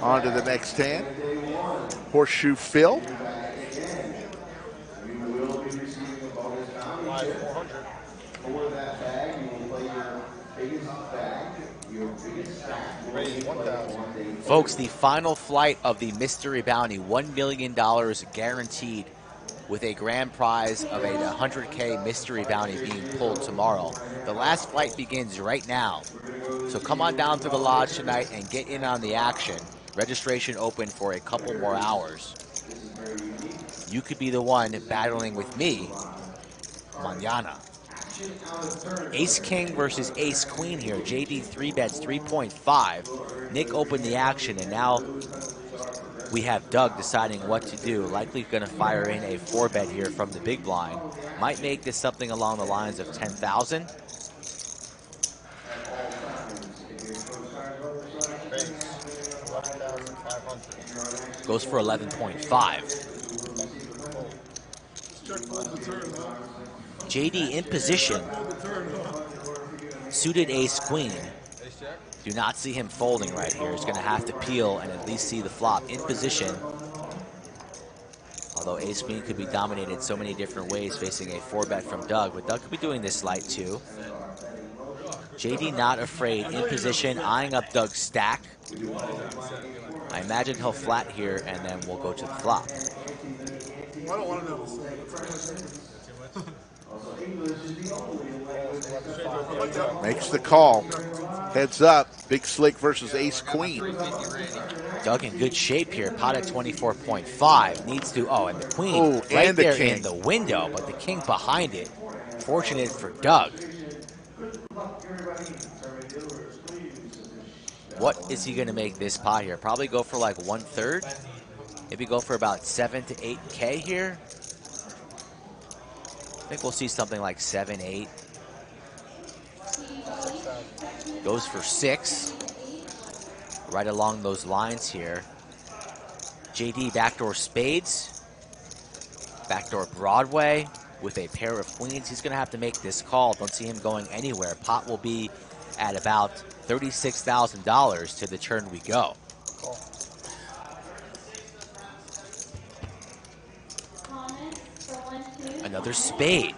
On to the next hand. Horseshoe Phil. Folks, the final flight of the mystery bounty, $1 million guaranteed, with a grand prize of a 100K mystery bounty being pulled tomorrow. The last flight begins right now. So come on down to the lodge tonight and get in on the action. Registration open for a couple more hours. You could be the one battling with me mañana. Ace King versus Ace Queen here. JD 3-bets 3.5. Nick opened the action, and now we have Doug deciding what to do. Likely going to fire in a 4-bet here from the big blind. Might make this something along the lines of 10,000. Goes for 11.5. JD in position. Suited ace queen. Do not see him folding right here. He's going to have to peel and at least see the flop in position. Although ace queen could be dominated so many different ways facing a 4-bet from Doug. But Doug could be doing this light too. JD not afraid, in position, eyeing up Doug's stack. I imagine he'll flat here, and then we'll go to the flop. I don't want to know. Makes the call. Heads up. Big Slick versus Ace Queen. Doug in good shape here. Pot at 24.5. Needs to, and the queen right and the there king in the window, but the king behind it. Fortunate for Doug. What is he going to make this pot here? Probably go for like 1/3. Maybe go for about 7 to 8K here. I think we'll see something like 7, 8. Goes for 6. Right along those lines here. JD backdoor spades. Backdoor Broadway with a pair of queens. He's going to have to make this call. Don't see him going anywhere. Pot will be at about $36,000 to the turn we go. Another spade.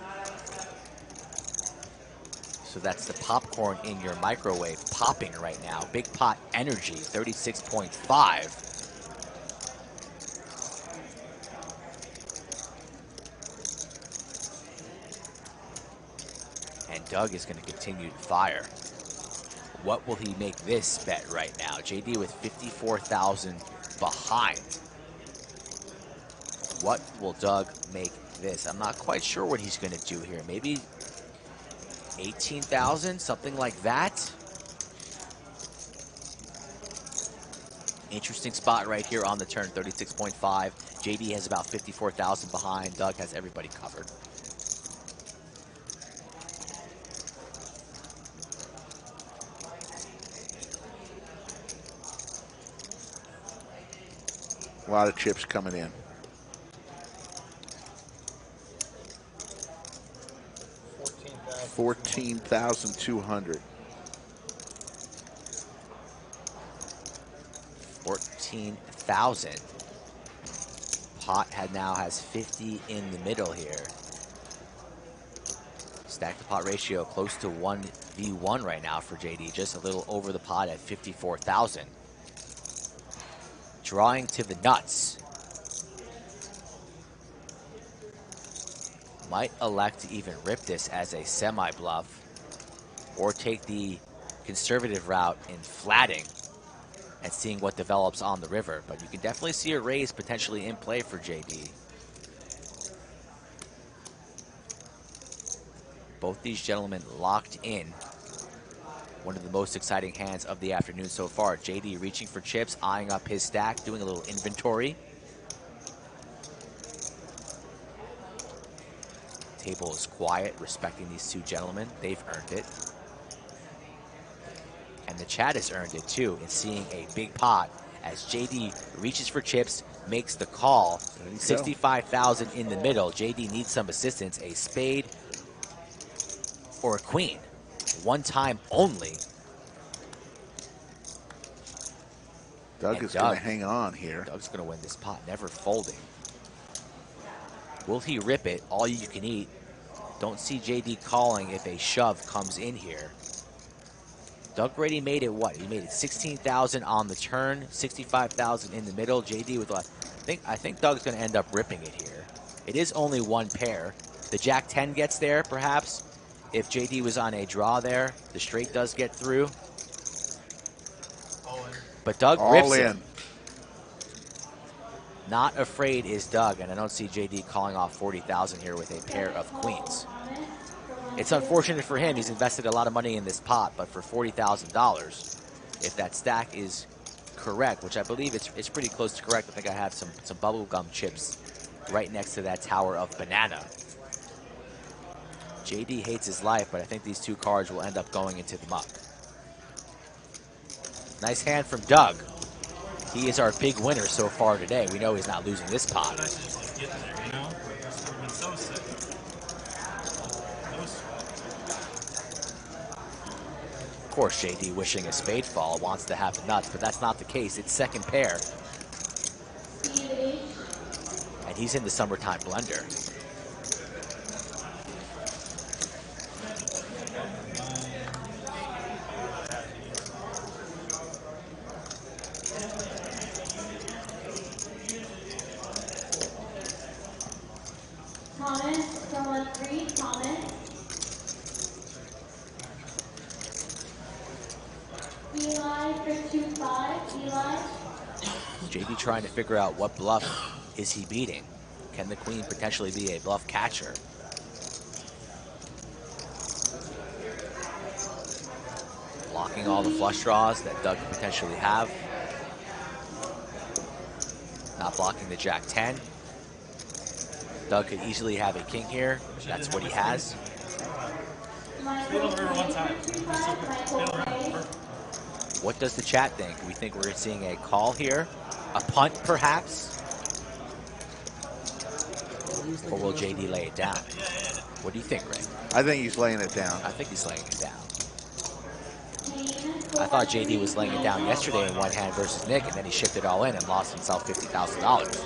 So that's the popcorn in your microwave popping right now. Big pot energy, 36.5. And Doug is going to continue to fire. What will he make this bet right now? JD with 54,000 behind. What will Doug make this? I'm not quite sure what he's going to do here. Maybe 18,000, something like that. Interesting spot right here on the turn, 36.5. JD has about 54,000 behind. Doug has everybody covered. A lot of chips coming in. $14,200. 14,000. Pot now has 50 in the middle here. Stack to pot ratio close to 1v1 right now for JD. Just a little over the pot at 54,000. Drawing to the nuts. Might elect to even rip this as a semi-bluff or take the conservative route in flatting and seeing what develops on the river. But you can definitely see a raise potentially in play for JD. Both these gentlemen locked in. One of the most exciting hands of the afternoon so far. JD reaching for chips, eyeing up his stack, doing a little inventory. Table is quiet, respecting these two gentlemen. They've earned it. And the chat has earned it too in seeing a big pot as JD reaches for chips, makes the call. 65,000 in the middle. JD needs some assistance. A spade or a queen. One time only. Doug is going to hang on here. Doug's going to win this pot, never folding. Will he rip it? All you can eat. Don't see JD calling if a shove comes in here. Doug already made it what? He made it 16,000 on the turn, 65,000 in the middle. JD with I think Doug's going to end up ripping it here. It is only one pair. The Jack 10 gets there, perhaps. If JD was on a draw there, the straight does get through. But Doug rips it. Not afraid is Doug, and I don't see JD calling off 40,000 here with a pair of queens. It's unfortunate for him. He's invested a lot of money in this pot, but for $40,000, if that stack is correct, which I believe it's pretty close to correct. I think I have some bubblegum chips right next to that tower of banana. JD hates his life, but I think these two cards will end up going into the muck. Nice hand from Doug. He is our big winner so far today. We know he's not losing this pot. Of course, JD wishing a spade fall, wants to have the nuts, but that's not the case. It's second pair. And he's in the summertime blender. JD trying to figure out what bluff is he beating. Can the queen potentially be a bluff catcher? Blocking all the flush draws that Doug could potentially have. Not blocking the Jack 10. Doug could easily have a king here. That's what he has. What does the chat think? We think we're seeing a call here? A punt, perhaps? Or will JD lay it down? What do you think, Ray? I think he's laying it down. I think he's laying it down. I thought JD was laying it down yesterday in one hand versus Nick, and then he shipped it all in and lost himself $50,000.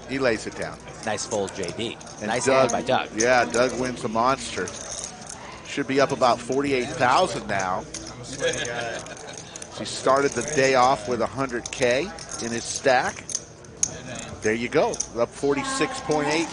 He lays it down. Nice fold, JD. And nice Doug, hand by Doug. Yeah, Doug wins a monster. Should be up about 48,000 now. He started the day off with 100K in his stack. There you go, up 46.8.